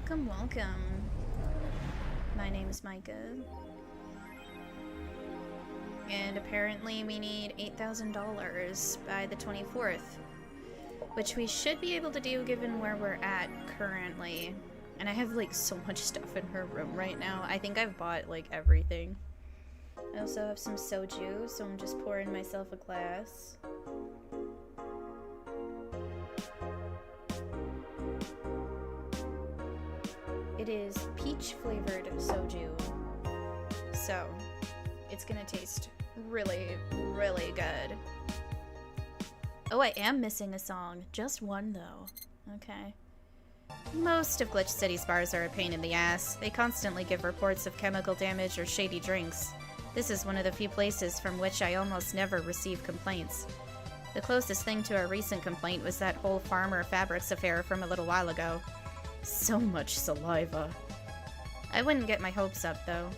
Welcome, welcome. My name is Micah. And apparently we need $8,000 by the 24th. Which we should be able to do given where we're at currently. And I have like so much stuff in her room right now. I think I've bought like everything. I also have some soju, so I'm just pouring myself a glass. It is peach flavored soju. So, it's gonna taste really, really good. Oh, I am missing a song. Just one, though. Okay. Most of Glitch City's bars are a pain in the ass. They constantly give reports of chemical damage or shady drinks. This is one of the few places from which I almost never receive complaints. The closest thing to a recent complaint was that whole Farmer Fabrics affair from a little while ago. So much saliva. I wouldn't get my hopes up, though.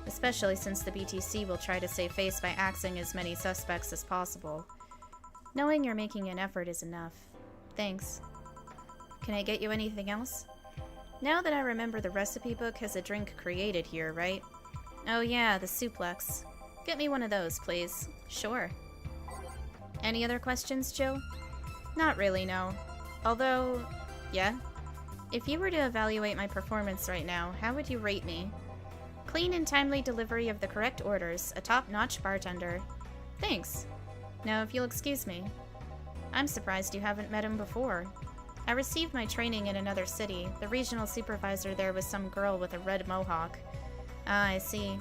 Especially since the BTC will try to save face by axing as many suspects as possible. Knowing you're making an effort is enough. Thanks. Can I get you anything else? Now that I remember, the recipe book has a drink created here, right? Oh yeah, the suplex. Get me one of those, please. Sure. Any other questions, Jill? Not really, no. Although... yeah? If you were to evaluate my performance right now, how would you rate me? Clean and timely delivery of the correct orders, a top-notch bartender. Thanks. Now, if you'll excuse me. I'm surprised you haven't met him before. I received my training in another city. The regional supervisor there was some girl with a red mohawk. Ah, I see.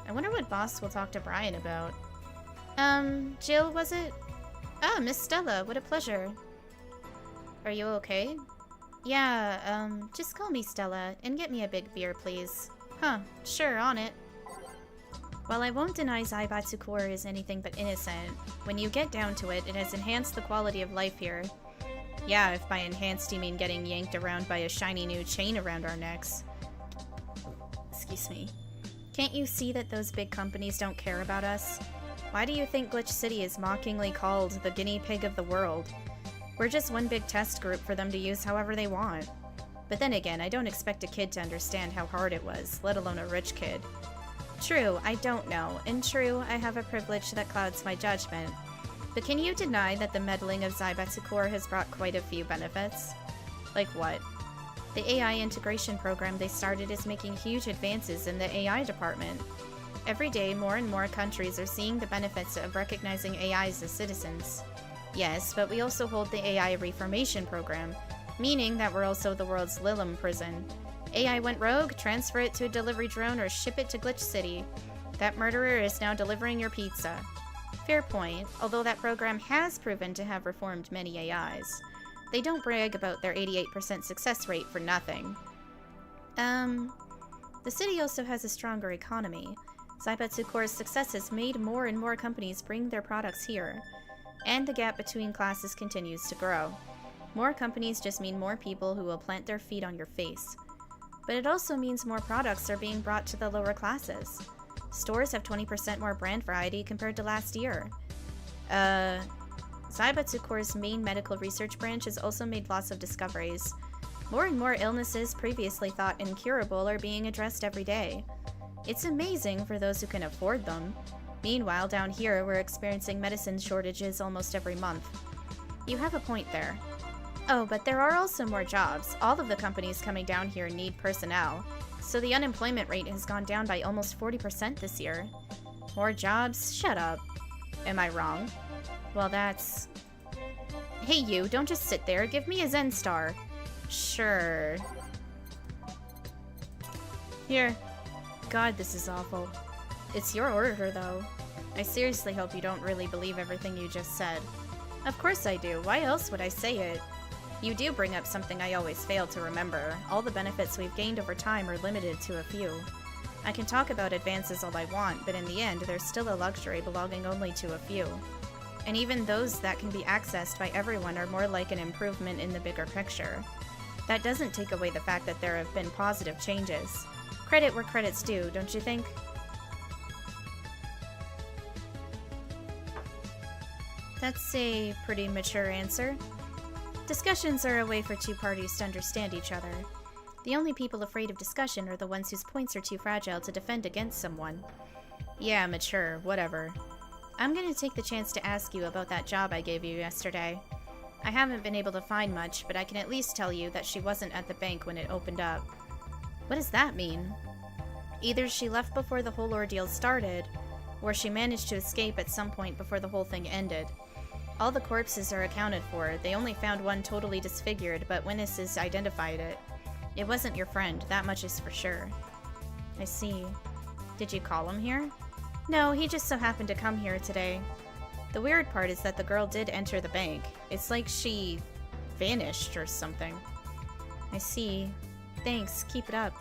I wonder what boss will talk to Brian about. Jill, was it? Ah, Miss Stella, what a pleasure. Are you okay? Yeah, just call me Stella, and get me a big beer, please. Huh, sure, on it. While I won't deny Zaibatsu Core is anything but innocent, when you get down to it, it has enhanced the quality of life here. Yeah, if by enhanced you mean getting yanked around by a shiny new chain around our necks. Excuse me. Can't you see that those big companies don't care about us? Why do you think Glitch City is mockingly called the guinea pig of the world? We're just one big test group for them to use however they want. But then again, I don't expect a kid to understand how hard it was, let alone a rich kid. True, I don't know, and true, I have a privilege that clouds my judgment. But can you deny that the meddling of Zaibatsu Core has brought quite a few benefits? Like what? The AI integration program they started is making huge advances in the AI department. Every day, more and more countries are seeing the benefits of recognizing AIs as citizens. Yes, but we also hold the AI Reformation program, meaning that we're also the world's Lilim prison. AI went rogue, transfer it to a delivery drone or ship it to Glitch City. That murderer is now delivering your pizza. Fair point, although that program has proven to have reformed many AIs. They don't brag about their 88% success rate for nothing. The city also has a stronger economy. Zaibatsu Core's success has made more and more companies bring their products here. And the gap between classes continues to grow. More companies just mean more people who will plant their feet on your face. But it also means more products are being brought to the lower classes. Stores have 20% more brand variety compared to last year. Zaibatsu Core's main medical research branch has also made lots of discoveries. More and more illnesses previously thought incurable are being addressed every day. It's amazing for those who can afford them. Meanwhile, down here, we're experiencing medicine shortages almost every month. You have a point there. Oh, but there are also more jobs. All of the companies coming down here need personnel, so the unemployment rate has gone down by almost 40% this year. More jobs? Shut up. Am I wrong? Well, that's... Hey you, don't just sit there. Give me a Zen Star. Sure. Here. God, this is awful. It's your order, though. I seriously hope you don't really believe everything you just said. Of course I do. Why else would I say it? You do bring up something I always fail to remember. All the benefits we've gained over time are limited to a few. I can talk about advances all I want, but in the end, there's still a luxury belonging only to a few. And even those that can be accessed by everyone are more like an improvement in the bigger picture. That doesn't take away the fact that there have been positive changes. Credit where credit's due, don't you think? That's a pretty mature answer. Discussions are a way for two parties to understand each other. The only people afraid of discussion are the ones whose points are too fragile to defend against someone. Yeah, mature, whatever. I'm gonna take the chance to ask you about that job I gave you yesterday. I haven't been able to find much, but I can at least tell you that she wasn't at the bank when it opened up. What does that mean? Either she left before the whole ordeal started, or she managed to escape at some point before the whole thing ended. All the corpses are accounted for. They only found one totally disfigured, but witnesses identified it. It wasn't your friend, that much is for sure. I see. Did you call him here? No, he just so happened to come here today. The weird part is that the girl did enter the bank. It's like she vanished or something. I see. Thanks, keep it up.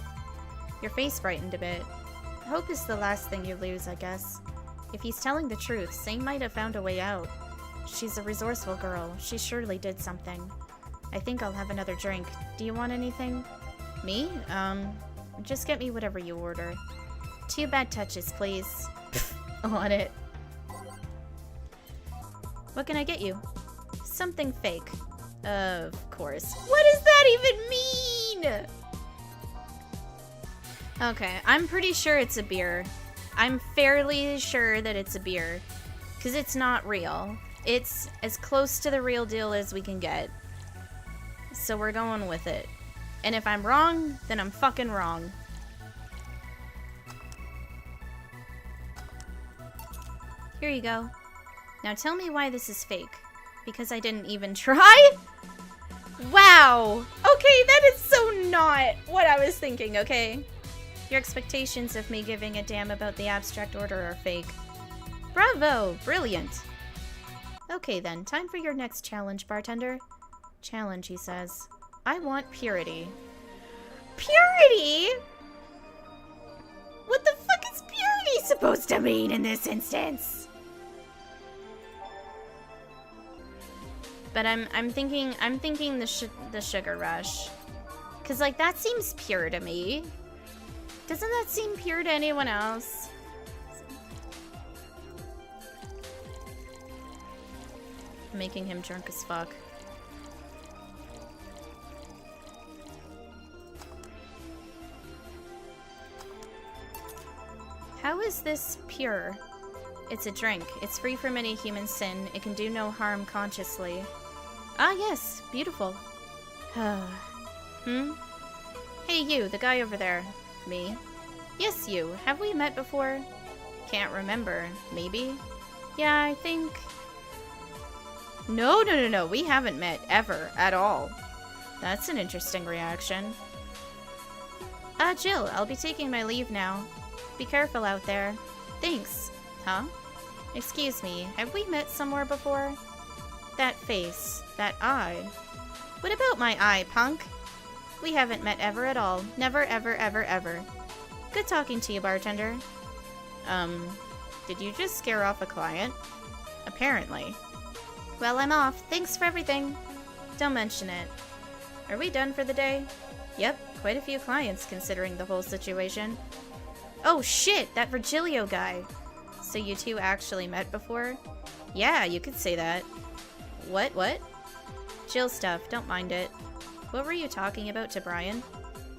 Your face brightened a bit. Hope is the last thing you lose, I guess. If he's telling the truth, Same might have found a way out. She's a resourceful girl. She surely did something. I think I'll have another drink. Do you want anything? Me? Just get me whatever you order. 2 bad touches, please. On it. What can I get you? Something fake. Of course. What does that even mean? Okay, I'm pretty sure it's a beer. I'm fairly sure that it's a beer. Because it's not real. It's as close to the real deal as we can get. So we're going with it. And if I'm wrong, then I'm fucking wrong. Here you go. Now tell me why this is fake. Because I didn't even try? Wow! Okay, that is so not what I was thinking, okay? Your expectations of me giving a damn about the abstract order are fake. Bravo! Brilliant! Okay then, time for your next challenge, bartender. Challenge, he says. I want purity. Purity?! What the fuck is purity supposed to mean in this instance? But I'm thinking the sugar rush. Cause like that seems pure to me. Doesn't that seem pure to anyone else? Making him drunk as fuck. How is this pure? It's a drink. It's free from any human sin. It can do no harm consciously. Ah, yes. Beautiful. Hmm? Hey, you, the guy over there. Me? Yes, you. Have we met before? Can't remember. Maybe? Yeah, I think... No. We haven't met ever at all. That's an interesting reaction. Jill, I'll be taking my leave now. Be careful out there. Thanks. Huh? Excuse me, have we met somewhere before? That face, that eye. What about my eye, punk? We haven't met ever at all. Never, ever, ever, ever. Good talking to you, bartender. Did you just scare off a client? Apparently. Well, I'm off. Thanks for everything. Don't mention it. Are we done for the day? Yep, quite a few clients considering the whole situation. Oh shit, that Virgilio guy. So you two actually met before? Yeah, you could say that. What? Jill stuff, don't mind it. What were you talking about to Brian?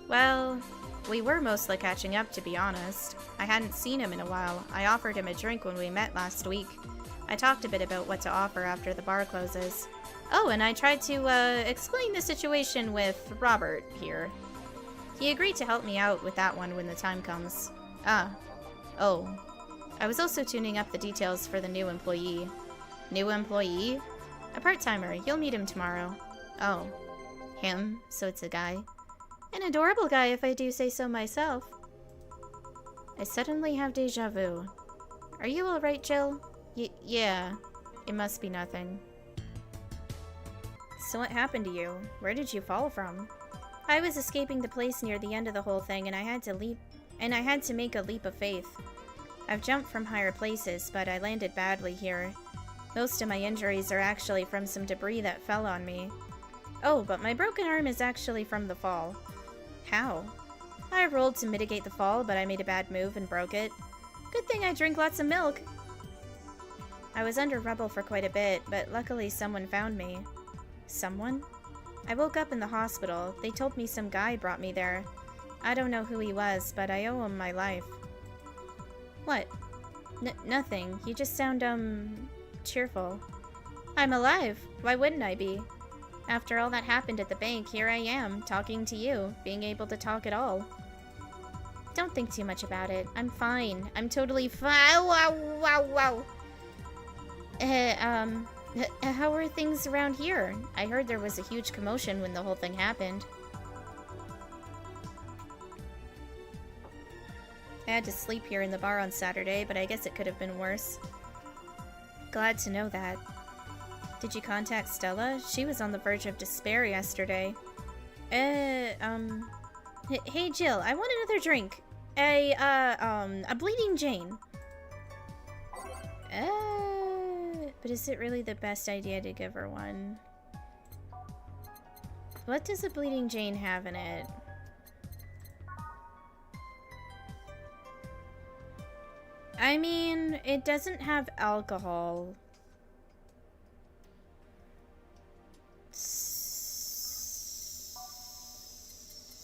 Well, we were mostly catching up, to be honest. I hadn't seen him in a while. I offered him a drink when we met last week. I talked a bit about what to offer after the bar closes. Oh, and I tried to, explain the situation with Robert here. He agreed to help me out with that one when the time comes. Ah. Oh. I was also tuning up the details for the new employee. New employee? A part-timer. You'll meet him tomorrow. Oh. Him? So it's a guy? An adorable guy, if I do say so myself. I suddenly have deja vu. Are you alright, Jill? Yeah. It must be nothing. So what happened to you? Where did you fall from? I was escaping the place near the end of the whole thing, and I had to make a leap of faith. I've jumped from higher places, but I landed badly here. Most of my injuries are actually from some debris that fell on me. Oh, but my broken arm is actually from the fall. How? I rolled to mitigate the fall, but I made a bad move and broke it. Good thing I drink lots of milk. I was under rubble for quite a bit, but luckily someone found me. Someone? I woke up in the hospital. They told me some guy brought me there. I don't know who he was, but I owe him my life. What? Nothing. You just sound, cheerful. I'm alive. Why wouldn't I be? After all that happened at the bank, here I am, talking to you, being able to talk at all. Don't think too much about it. I'm fine. I'm totally fine. Wow. How are things around here? I heard there was a huge commotion when the whole thing happened. I had to sleep here in the bar on Saturday, but I guess it could have been worse. Glad to know that. Did you contact Stella? She was on the verge of despair yesterday. Hey Jill, I want another drink. A Bleeding Jane. But is it really the best idea to give her one? What does a Bleeding Jane have in it? I mean, it doesn't have alcohol.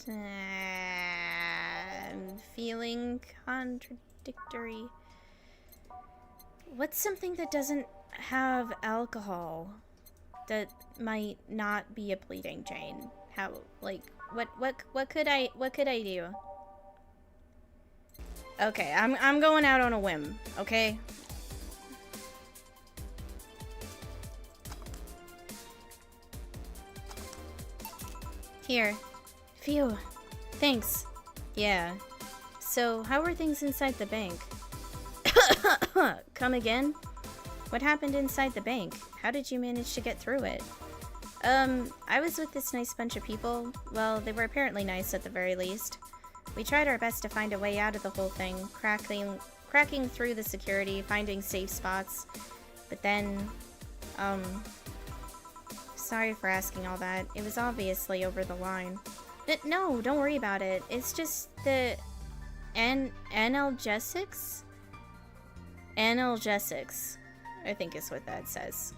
I'm feeling contradictory. What's something that doesn't have alcohol that might not be a Bleeding Jane? How, like, what could I do? Okay, I'm going out on a whim, okay? Here. Phew. Thanks. Yeah. So, how are things inside the bank? Come again? What happened inside the bank? How did you manage to get through it? I was with this nice bunch of people. Well, they were apparently nice at the very least. We tried our best to find a way out of the whole thing, cracking through the security, finding safe spots. But then, sorry for asking all that. It was obviously over the line. No, don't worry about it. It's just the analgesics? Analgesics, I think is what that says.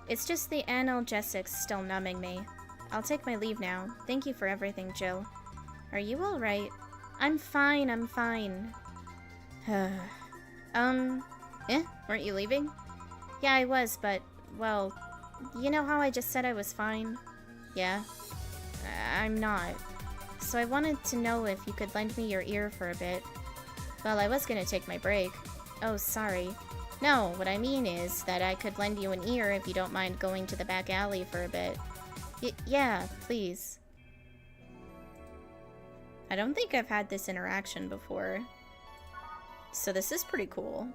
It's just the analgesics still numbing me. I'll take my leave now. Thank you for everything, Jill. Are you alright? I'm fine, I'm fine. Weren't you leaving? Yeah, I was, but, well, you know how I just said I was fine? Yeah? I'm not. So I wanted to know if you could lend me your ear for a bit. Well, I was gonna take my break. Oh, sorry. No, what I mean is that I could lend you an ear if you don't mind going to the back alley for a bit. Yeah, please. I don't think I've had this interaction before. So this is pretty cool.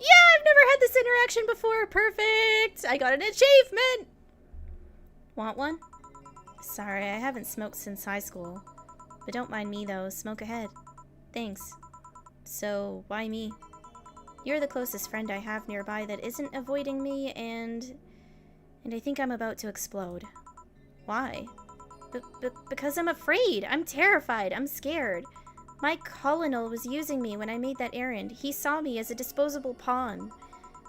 Yeah, I've never had this interaction before. Perfect! I got an achievement! Want one? Sorry, I haven't smoked since high school. But don't mind me though, smoke ahead. Thanks. So, why me? You're the closest friend I have nearby that isn't avoiding me, and I think I'm about to explode. Why? Because I'm afraid. I'm terrified. I'm scared. My colonel was using me when I made that errand. He saw me as a disposable pawn.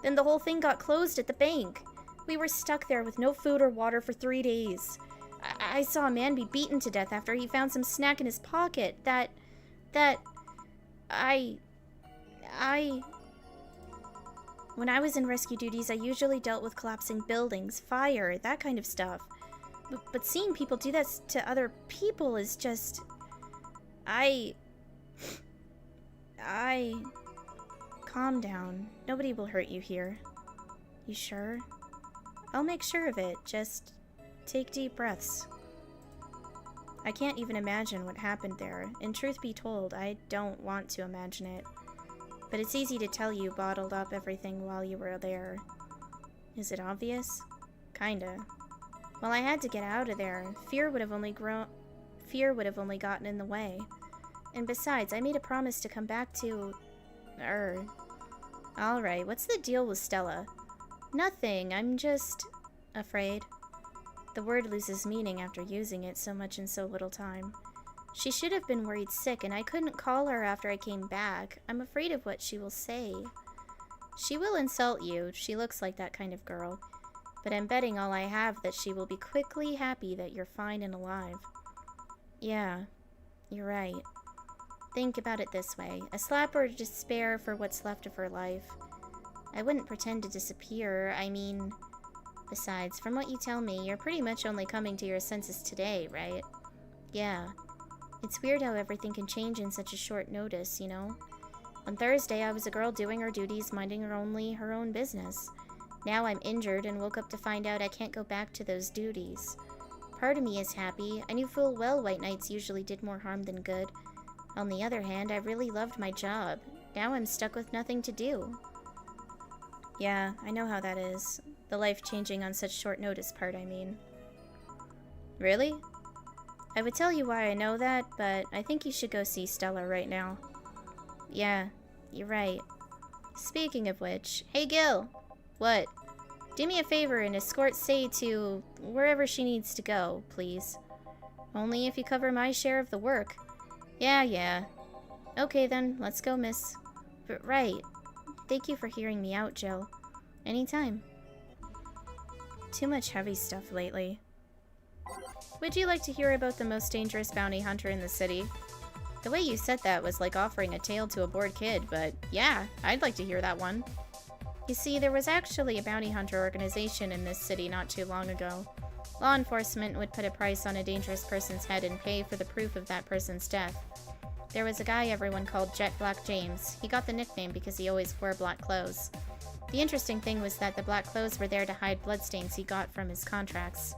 Then the whole thing got closed at the bank. We were stuck there with no food or water for 3 days. I saw a man be beaten to death after he found some snack in his pocket. When I was in rescue duties, I usually dealt with collapsing buildings, fire, that kind of stuff. But seeing people do that to other people is just... Calm down. Nobody will hurt you here. You sure? I'll make sure of it. Just take deep breaths. I can't even imagine what happened there, and truth be told, I don't want to imagine it. But it's easy to tell you bottled up everything while you were there. Is it obvious? Kinda. Well, I had to get out of there. Fear would have only gotten in the way. And besides, I made a promise to come back to... Alright, what's the deal with Stella? Nothing, I'm just... afraid. The word loses meaning after using it so much in so little time. She should have been worried sick, and I couldn't call her after I came back. I'm afraid of what she will say. She will insult you. She looks like that kind of girl. But I'm betting all I have that she will be quickly happy that you're fine and alive. Yeah, you're right. Think about it this way. A slap or despair for what's left of her life. I wouldn't pretend to disappear. I mean... Besides, from what you tell me, you're pretty much only coming to your senses today, right? Yeah. It's weird how everything can change in such a short notice, you know? On Thursday, I was a girl doing her duties, minding her own business. Now I'm injured and woke up to find out I can't go back to those duties. Part of me is happy. I knew full well White Knights usually did more harm than good. On the other hand, I really loved my job. Now I'm stuck with nothing to do. Yeah, I know how that is. The life-changing on such short notice part, I mean. Really? I would tell you why I know that, but I think you should go see Stella right now. Yeah, you're right. Speaking of which, hey Gil! What? Do me a favor and escort Sei to wherever she needs to go, please. Only if you cover my share of the work. Yeah. Okay then, let's go, miss. But right. Thank you for hearing me out, Jill. Anytime. Too much heavy stuff lately. Would you like to hear about the most dangerous bounty hunter in the city? The way you said that was like offering a tale to a bored kid, but yeah, I'd like to hear that one. You see, there was actually a bounty hunter organization in this city not too long ago. Law enforcement would put a price on a dangerous person's head and pay for the proof of that person's death. There was a guy everyone called Jet Black James. He got the nickname because he always wore black clothes. The interesting thing was that the black clothes were there to hide bloodstains he got from his contracts.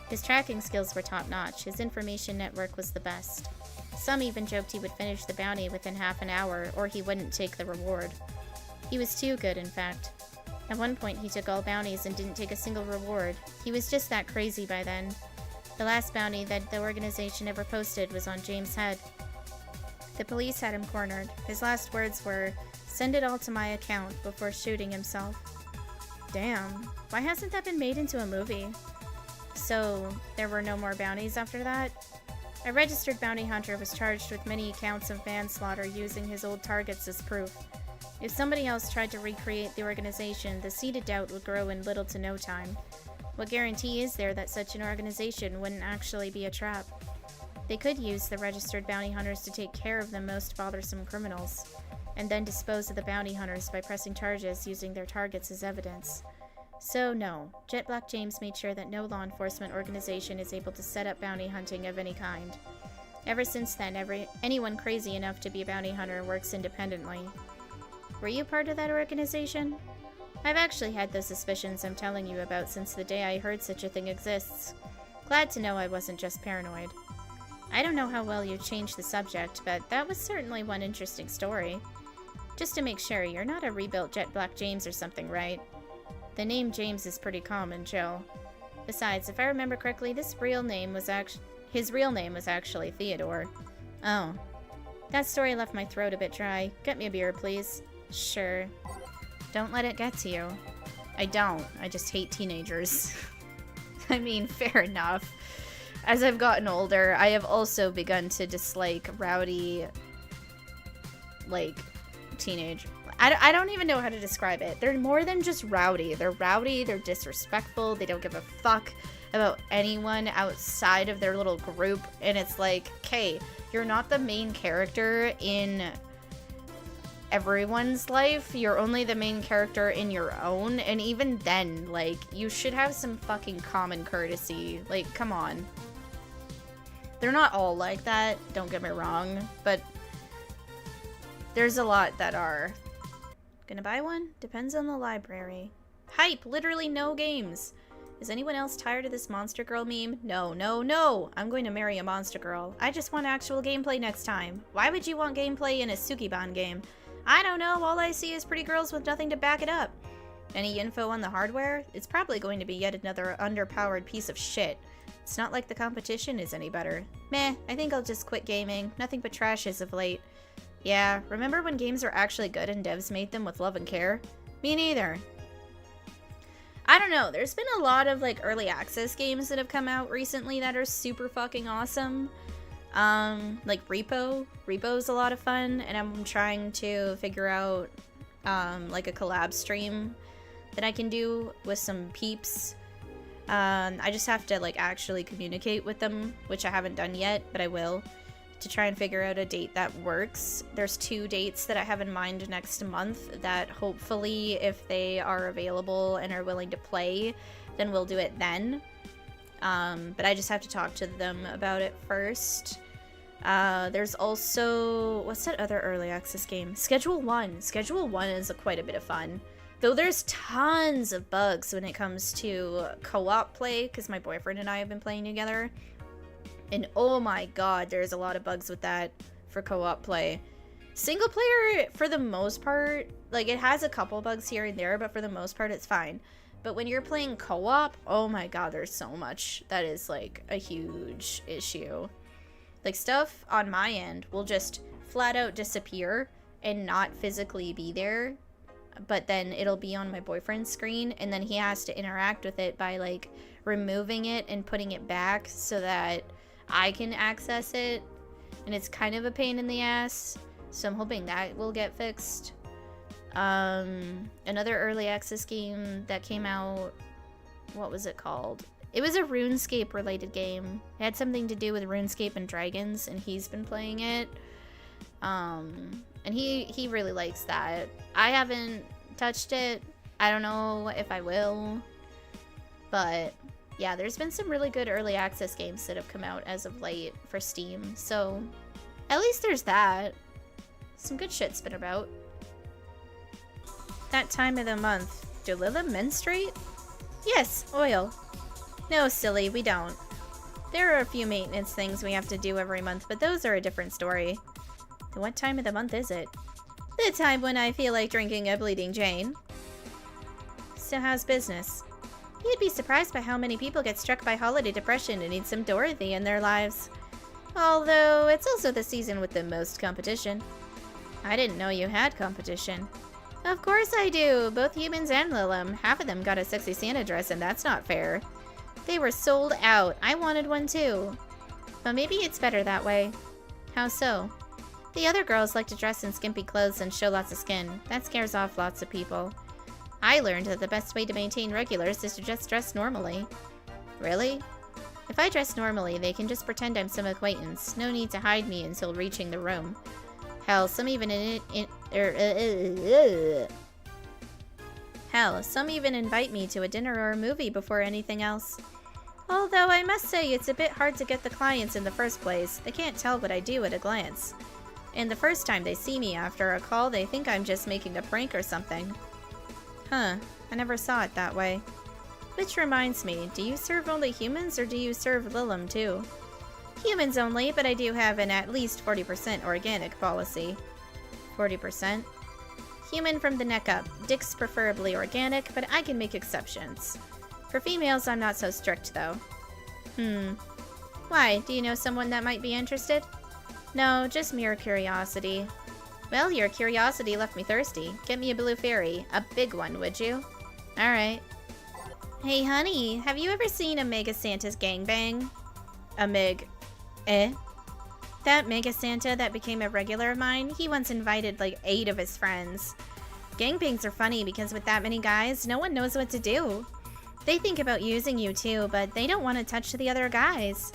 His tracking skills were top-notch. His information network was the best. Some even joked he would finish the bounty within half an hour, or he wouldn't take the reward. He was too good, in fact. At one point, he took all bounties and didn't take a single reward. He was just that crazy by then. The last bounty that the organization ever posted was on James' head. The police had him cornered. His last words were, "Send it all to my account," before shooting himself. Damn. Why hasn't that been made into a movie? So, there were no more bounties after that? A registered bounty hunter was charged with many counts of manslaughter using his old targets as proof. If somebody else tried to recreate the organization, the seed of doubt would grow in little to no time. What guarantee is there that such an organization wouldn't actually be a trap? They could use the registered bounty hunters to take care of the most bothersome criminals, and then dispose of the bounty hunters by pressing charges using their targets as evidence. So no, Jet Black James made sure that no law enforcement organization is able to set up bounty hunting of any kind. Ever since then, anyone crazy enough to be a bounty hunter works independently. Were you part of that organization? I've actually had those suspicions I'm telling you about since the day I heard such a thing exists. Glad to know I wasn't just paranoid. I don't know how well you changed the subject, but that was certainly one interesting story. Just to make sure, you're not a rebuilt Jet Black James or something, right? The name James is pretty common, Jill. Besides, if I remember correctly, his real name was actually Theodore. Oh. That story left my throat a bit dry. Get me a beer, please. Sure. Don't let it get to you. I don't. I just hate teenagers. I mean, fair enough. As I've gotten older, I have also begun to dislike rowdy, teenage... I don't even know how to describe it. They're more than just rowdy. They're rowdy, they're disrespectful, they don't give a fuck about anyone outside of their little group, and it's like, okay, you're not the main character in everyone's life, you're only the main character in your own, and even then, you should have some fucking common courtesy. Come on. They're not all like that, don't get me wrong, but there's a lot that are. Gonna buy one? Depends on the library. Hype! Literally no games! Is anyone else tired of this Monster Girl meme? No! I'm going to marry a Monster Girl. I just want actual gameplay next time. Why would you want gameplay in a Sukiban game? I don't know, all I see is pretty girls with nothing to back it up. Any info on the hardware? It's probably going to be yet another underpowered piece of shit. It's not like the competition is any better. Meh, I think I'll just quit gaming. Nothing but trash as of late. Yeah, remember when games were actually good and devs made them with love and care? Me neither. I don't know, there's been a lot of early access games that have come out recently that are super fucking awesome. Like Repo. Repo's a lot of fun, and I'm trying to figure out like a collab stream that I can do with some peeps. I just have to like actually communicate with them, which I haven't done yet, but I will, to try and figure out a date that works. There's 2 dates that I have in mind next month that hopefully, if they are available and are willing to play, then we'll do it then. But I just have to talk to them about it first. There's also, what's that other early access game? Schedule 1. Schedule 1 is quite a bit of fun. Though there's tons of bugs when it comes to co-op play, because my boyfriend and I have been playing together. And oh my god, there's a lot of bugs with that for co-op play. Single player, for the most part, like it has a couple bugs here and there, but for the most part it's fine. But when you're playing co-op, oh my god, there's so much that is like a huge issue. Like stuff on my end will just flat out disappear and not physically be there, but then it'll be on my boyfriend's screen, and then he has to interact with it by like removing it and putting it back so that I can access it, and it's kind of a pain in the ass, so I'm hoping that will get fixed. Another early access game that came out, what was it called? It was a RuneScape related game. It had something to do with RuneScape and dragons, and he's been playing it. And he really likes that. I haven't touched it. I don't know if I will. But yeah, there's been some really good early access games that have come out as of late for Steam. So at least there's that. Some good shit's been about. That time of the month. Do Lila menstruate? Yes, oil. No, silly, we don't. There are a few maintenance things we have to do every month, but those are a different story. What time of the month is it? The time when I feel like drinking a Bleeding Jane. So how's business? You'd be surprised by how many people get struck by holiday depression and need some Dorothy in their lives. Although, it's also the season with the most competition. I didn't know you had competition. Of course I do, both humans and Lilim. Half of them got a sexy Santa dress, and that's not fair. They were sold out. I wanted one too. But maybe it's better that way. How so? The other girls like to dress in skimpy clothes and show lots of skin. That scares off lots of people. I learned that the best way to maintain regulars is to just dress normally. Really? If I dress normally, they can just pretend I'm some acquaintance. No need to hide me until reaching the room. Hell, some even invite me to a dinner or a movie before anything else. Although I must say it's a bit hard to get the clients in the first place. They can't tell what I do at a glance. And the first time they see me after a call, they think I'm just making a prank or something. Huh, I never saw it that way. Which reminds me, do you serve only humans or do you serve Lilim too? Humans only, but I do have an at least 40% organic policy. 40%? Human from the neck up. Dicks preferably organic, but I can make exceptions. For females, I'm not so strict though. Why, do you know someone that might be interested? No, just mere curiosity. Well, your curiosity left me thirsty. Get me a blue fairy. A big one, would you? Alright. Hey, honey, have you ever seen a Mega Santa's gangbang? A Mig. That Mega Santa that became a regular of mine, he once invited like 8 of his friends. Gangbangs are funny because with that many guys, no one knows what to do. They think about using you too, but they don't want to touch the other guys.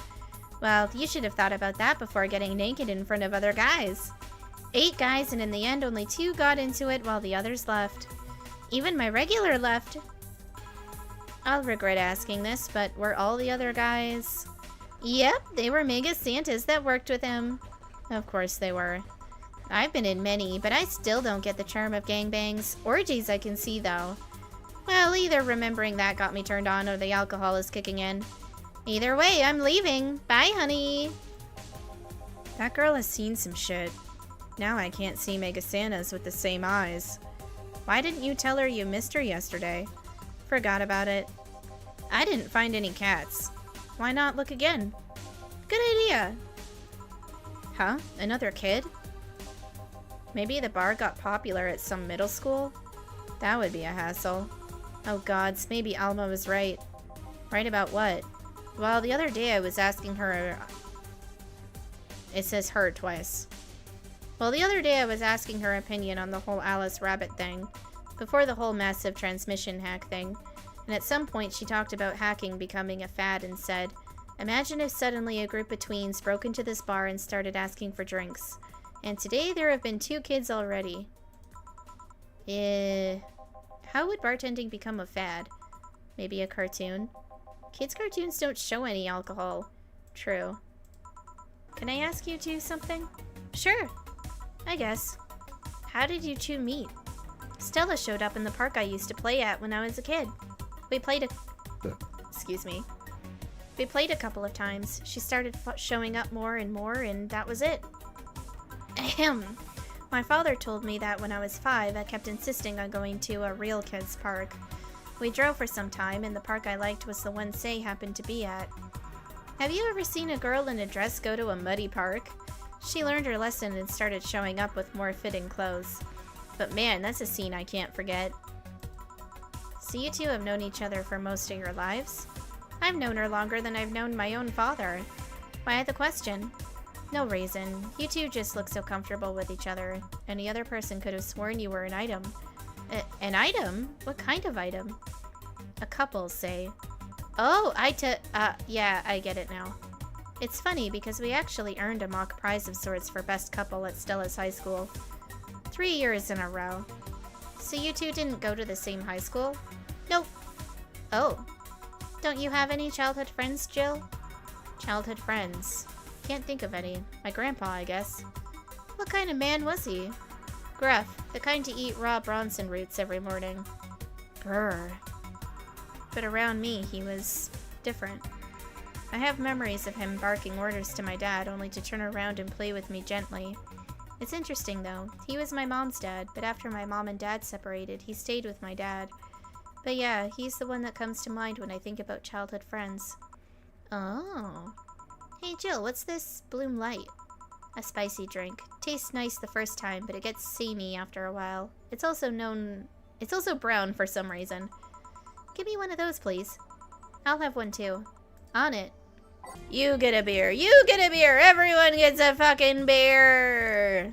Well, you should have thought about that before getting naked in front of other guys. 8 guys, and in the end only 2 got into it while the others left. Even my regular left. I'll regret asking this, but were all the other guys... Yep, they were Mega Santas that worked with him. Of course they were. I've been in many, but I still don't get the charm of gangbangs. Orgies I can see, though. Well, either remembering that got me turned on or the alcohol is kicking in. Either way, I'm leaving. Bye, honey. That girl has seen some shit. Now I can't see Mega Santas with the same eyes. Why didn't you tell her you missed her yesterday? Forgot about it. I didn't find any cats. Why not look again? Good idea. Huh? Another kid? Maybe the bar got popular at some middle school? That would be a hassle. Oh gods, maybe Alma was right. Right about what? Well, the other day I was asking her... It says her twice. Well, the other day I was asking her opinion on the whole Alice Rabbit thing, before the whole massive transmission hack thing, and at some point she talked about hacking becoming a fad and said, "Imagine if suddenly a group of tweens broke into this bar and started asking for drinks. And today there have been 2 kids already." How would bartending become a fad? Maybe a cartoon? Kids' cartoons don't show any alcohol. True. Can I ask you two something? Sure. I guess. How did you two meet? Stella showed up in the park I used to play at when I was a kid. We played Excuse me. We played a couple of times. She started showing up more, and that was it. Ahem. My father told me that when I was 5, I kept insisting on going to a real kids' park. We drove for some time, and the park I liked was the one Say happened to be at. Have you ever seen a girl in a dress go to a muddy park? She learned her lesson and started showing up with more fitting clothes. But man, that's a scene I can't forget. So you two have known each other for most of your lives? I've known her longer than I've known my own father. Why the question? No reason. You two just look so comfortable with each other. Any other person could have sworn you were an item. An item? What kind of item? A couple, Say. Oh, yeah, I get it now. It's funny because we actually earned a mock prize of sorts for best couple at Stella's high school. 3 years in a row. So you two didn't go to the same high school? Nope. Oh. Don't you have any childhood friends, Jill? Childhood friends. Can't think of any. My grandpa, I guess. What kind of man was he? Gruff, the kind to eat raw Bronson roots every morning. Grr. But around me, he was different. I have memories of him barking orders to my dad only to turn around and play with me gently. It's interesting though. He was my mom's dad, but after my mom and dad separated, he stayed with my dad. But yeah, he's the one that comes to mind when I think about childhood friends. Oh. Hey Jill, what's this Bloom Light? A spicy drink. Tastes nice the first time, but it gets samey after a while. It's also brown for some reason. Give me one of those, please. I'll have one too. On it. You get a beer. You get a beer. Everyone gets a fucking beer.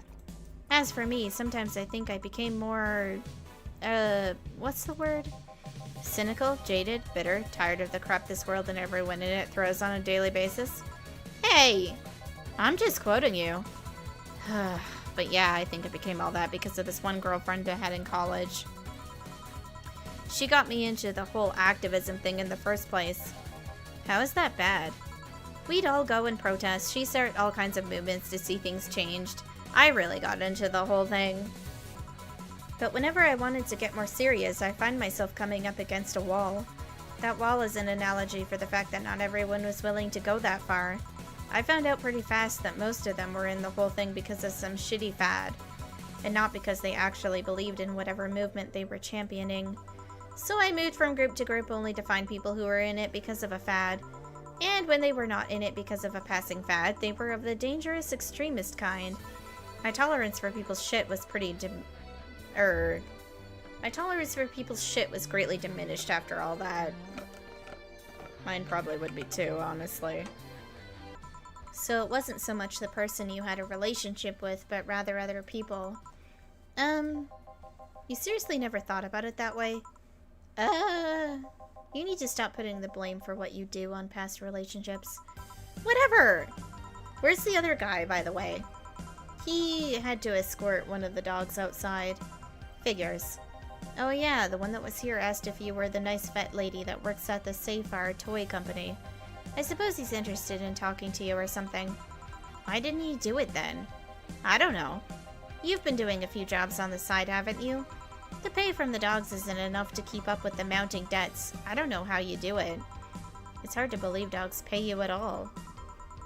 As for me, sometimes I think I became more, what's the word? Cynical, jaded, bitter, tired of the crap this world and everyone in it throws on a daily basis. Hey! I'm just quoting you. But yeah, I think I became all that because of this one girlfriend I had in college. She got me into the whole activism thing in the first place. How is that bad? We'd all go and protest. She'd start all kinds of movements to see things changed. I really got into the whole thing. But whenever I wanted to get more serious, I find myself coming up against a wall. That wall is an analogy for the fact that not everyone was willing to go that far. I found out pretty fast that most of them were in the whole thing because of some shitty fad, and not because they actually believed in whatever movement they were championing. So I moved from group to group only to find people who were in it because of a fad. And when they were not in it because of a passing fad, they were of the dangerous extremist kind. My tolerance for people's shit was greatly diminished after all that. Mine probably would be too, honestly. So it wasn't so much the person you had a relationship with, but rather other people. You seriously never thought about it that way? You need to stop putting the blame for what you do on past relationships. Whatever! Where's the other guy, by the way? He had to escort one of the dogs outside. Figures. Oh yeah, the one that was here asked if you were the nice vet lady that works at the Safar toy company. I suppose he's interested in talking to you or something. Why didn't he do it then? I don't know. You've been doing a few jobs on the side, haven't you? The pay from the dogs isn't enough to keep up with the mounting debts. I don't know how you do it. It's hard to believe dogs pay you at all.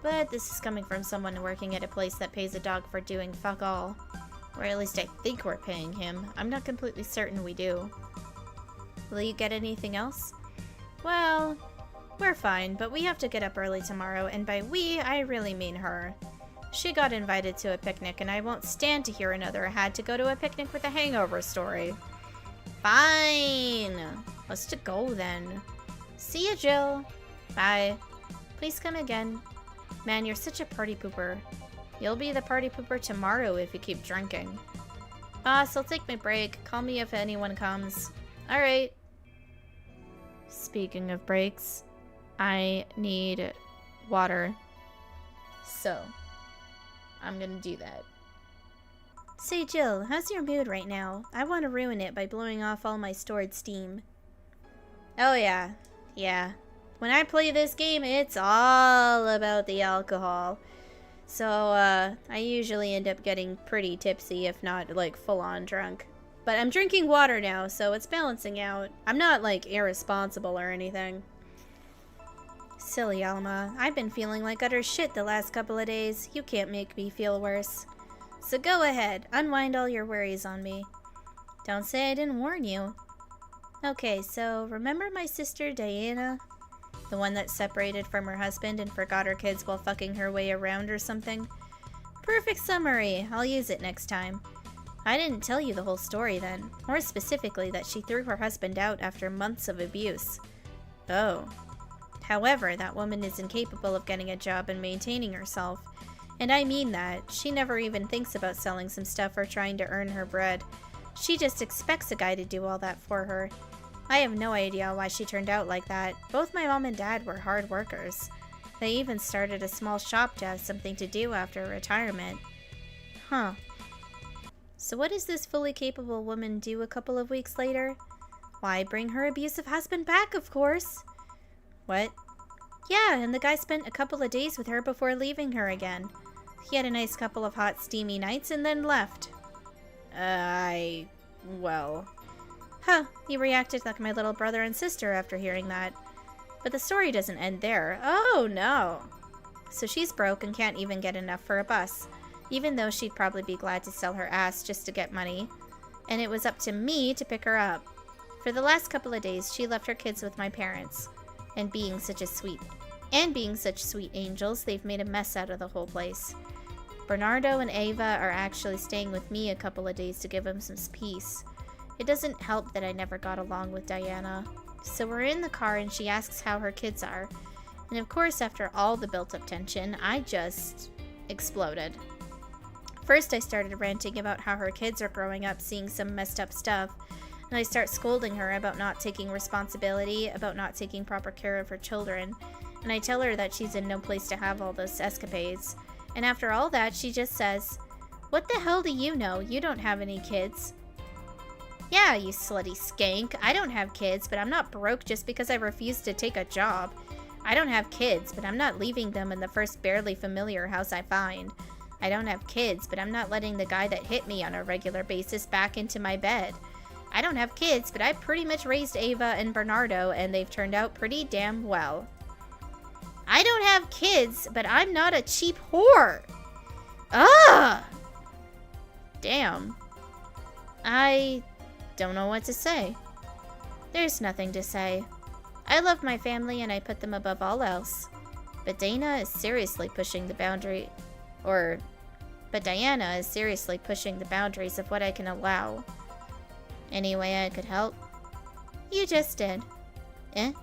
But this is coming from someone working at a place that pays a dog for doing fuck all. Or at least I think we're paying him. I'm not completely certain we do. Will you get anything else? Well, we're fine, but we have to get up early tomorrow, and by we, I really mean her. She got invited to a picnic, and I won't stand to hear another had to go to a picnic with a hangover story. Fine. Let's to go then. See ya, Jill. Bye. Please come again. Man, you're such a party pooper. You'll be the party pooper tomorrow if you keep drinking. Boss, I'll take my break. Call me if anyone comes. Alright. Speaking of breaks, I need water. So, I'm gonna do that. Say, Jill, how's your mood right now? I want to ruin it by blowing off all my stored steam. Oh yeah. Yeah. When I play this game, it's all about the alcohol. So, I usually end up getting pretty tipsy, if not, like, full-on drunk. But I'm drinking water now, so it's balancing out. I'm not, like, irresponsible or anything. Silly Alma. I've been feeling like utter shit the last couple of days. You can't make me feel worse. So go ahead, unwind all your worries on me. Don't say I didn't warn you. Okay, so remember my sister Diana? The one that separated from her husband and forgot her kids while fucking her way around or something? Perfect summary. I'll use it next time. I didn't tell you the whole story then. More specifically that she threw her husband out after months of abuse. Oh. However, that woman is incapable of getting a job and maintaining herself. And I mean that. She never even thinks about selling some stuff or trying to earn her bread. She just expects a guy to do all that for her. I have no idea why she turned out like that. Both my mom and dad were hard workers. They even started a small shop to have something to do after retirement. Huh. So what does this fully capable woman do a couple of weeks later? Why, bring her abusive husband back, of course. What? Yeah, and the guy spent a couple of days with her before leaving her again. He had a nice couple of hot, steamy nights and then left. Well... Huh, he reacted like my little brother and sister after hearing that. But the story doesn't end there. Oh, no. So she's broke and can't even get enough for a bus, even though she'd probably be glad to sell her ass just to get money. And it was up to me to pick her up. For the last couple of days, she left her kids with my parents. And being such sweet angels, they've made a mess out of the whole place. Bernardo and Ava are actually staying with me a couple of days to give them some peace. It doesn't help that I never got along with Diana. So we're in the car and she asks how her kids are. And of course, after all the built-up tension, I just exploded. First, I started ranting about how her kids are growing up seeing some messed up stuff. And I start scolding her about not taking responsibility, about not taking proper care of her children. And I tell her that she's in no place to have all those escapades. And after all that, she just says, "What the hell do you know? You don't have any kids." Yeah, you slutty skank. I don't have kids, but I'm not broke just because I refuse to take a job. I don't have kids, but I'm not leaving them in the first barely familiar house I find. I don't have kids, but I'm not letting the guy that hit me on a regular basis back into my bed. I don't have kids, but I pretty much raised Ava and Bernardo, and they've turned out pretty damn well. I don't have kids, but I'm not a cheap whore. Ugh! Damn. I don't know what to say. There's nothing to say. I love my family and I put them above all else. But Diana is seriously pushing the boundary... But Diana is seriously pushing the boundaries of what I can allow. Any way I could help? You just did. Eh?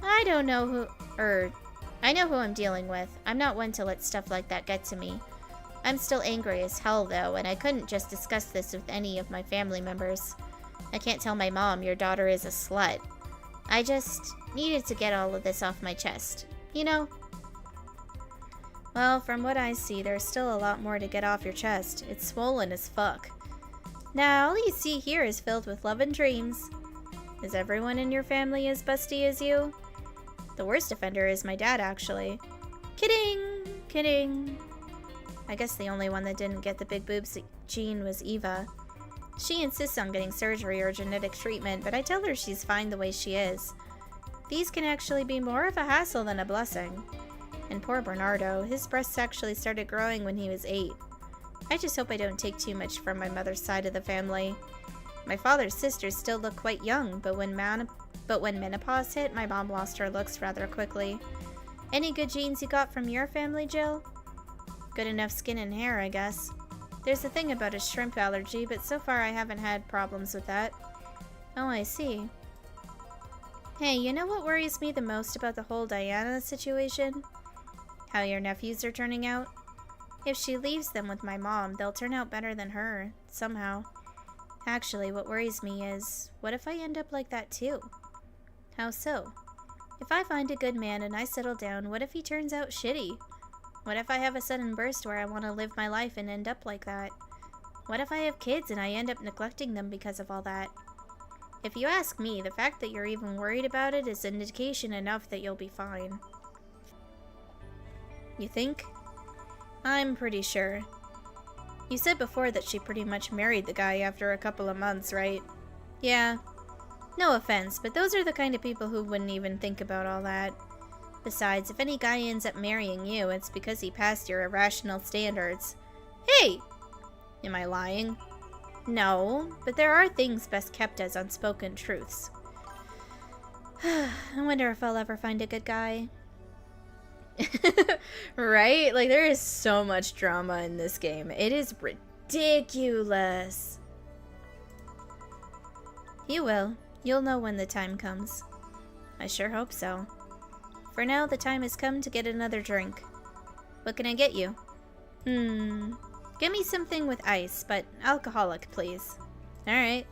I don't know who... I know who I'm dealing with. I'm not one to let stuff like that get to me. I'm still angry as hell, though, and I couldn't just discuss this with any of my family members. I can't tell my mom your daughter is a slut. I just needed to get all of this off my chest. You know? Well, from what I see, there's still a lot more to get off your chest. It's swollen as fuck. Now, all you see here is filled with love and dreams. Is everyone in your family as busty as you? The worst offender is my dad, actually. Kidding! Kidding. I guess the only one that didn't get the big boobs gene was Eva. She insists on getting surgery or genetic treatment, but I tell her she's fine the way she is. These can actually be more of a hassle than a blessing. And poor Bernardo, his breasts actually started growing when he was 8. I just hope I don't take too much from my mother's side of the family. My father's sisters still look quite young, but when menopause hit, my mom lost her looks rather quickly. Any good genes you got from your family, Jill? Good enough skin and hair, I guess. There's a thing about a shrimp allergy, but so far I haven't had problems with that. Oh, I see. Hey, you know what worries me the most about the whole Diana situation? How your nephews are turning out? If she leaves them with my mom, they'll turn out better than her, somehow. Actually, what worries me is, what if I end up like that too? How so? If I find a good man and I settle down, what if he turns out shitty? What if I have a sudden burst where I want to live my life and end up like that? What if I have kids and I end up neglecting them because of all that? If you ask me, the fact that you're even worried about it is indication enough that you'll be fine. You think? I'm pretty sure. You said before that she pretty much married the guy after a couple of months, right? Yeah. No offense, but those are the kind of people who wouldn't even think about all that. Besides, if any guy ends up marrying you, it's because he passed your irrational standards. Hey! Am I lying? No, but there are things best kept as unspoken truths. I wonder if I'll ever find a good guy. Right? Like, there is so much drama in this game. It is ridiculous. You will. You'll know when the time comes. I sure hope so. For now, the time has come to get another drink. What can I get you? Get me something with ice, but alcoholic, please. Alright.